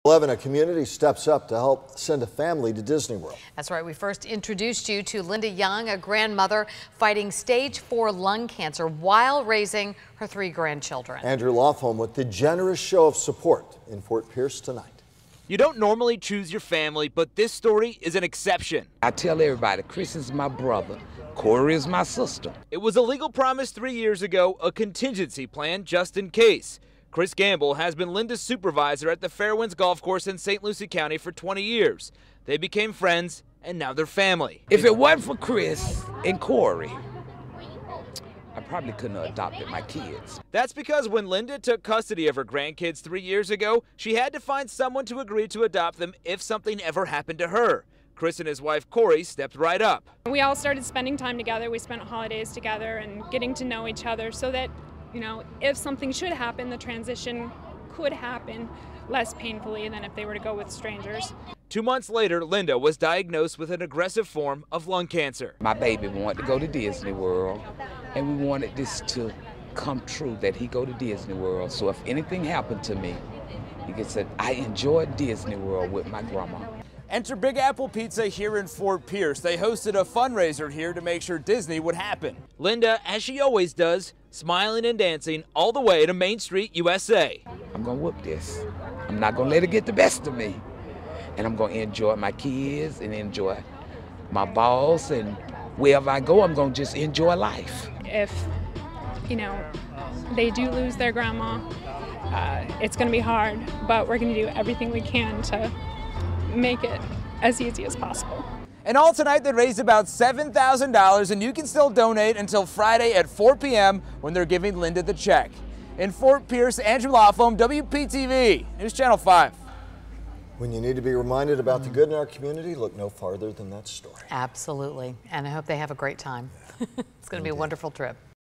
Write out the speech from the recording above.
11, a community steps up to help send a family to Disney World. That's right. We first introduced you to Linda Young, a grandmother fighting stage 4 lung cancer while raising her 3 grandchildren. Andrew Laughlin with the generous show of support in Fort Pierce tonight. You don't normally choose your family, but this story is an exception. I tell everybody, Chris is my brother, Corey is my sister. It was a legal promise 3 years ago, a contingency plan just in case. Chris Gamble has been Linda's supervisor at the Fairwinds Golf Course in St. Lucie County for 20 years. They became friends, and now they're family. If it wasn't for Chris and Corey, I probably couldn't have adopted my kids. That's because when Linda took custody of her grandkids 3 years ago, she had to find someone to agree to adopt them if something ever happened to her. Chris and his wife Corey stepped right up. We all started spending time together. We spent holidays together and getting to know each other so that, you know, if something should happen, the transition could happen less painfully than if they were to go with strangers. 2 months later, Linda was diagnosed with an aggressive form of lung cancer. My baby wanted to go to Disney World, and we wanted this to come true, that he go to Disney World. So if anything happened to me, he could say, I enjoyed Disney World with my grandma. Enter Big Apple Pizza here in Fort Pierce. They hosted a fundraiser here to make sure Disney would happen. Linda, as she always does, smiling and dancing all the way to Main Street, USA. I'm gonna whoop this. I'm not gonna let it get the best of me. And I'm gonna enjoy my kids and enjoy my boss, and wherever I go, I'm gonna just enjoy life. If, you know, they do lose their grandma, it's gonna be hard, but we're gonna do everything we can to make it as easy as possible. And all tonight they raised about $7,000, and you can still donate until Friday at 4 p.m. when they're giving Linda the check. In Fort Pierce, Andrew Laughlin, WPTV, News Channel 5. When you need to be reminded about the good in our community, look no farther than that story. Absolutely. And I hope they have a great time. It's going to be a wonderful trip.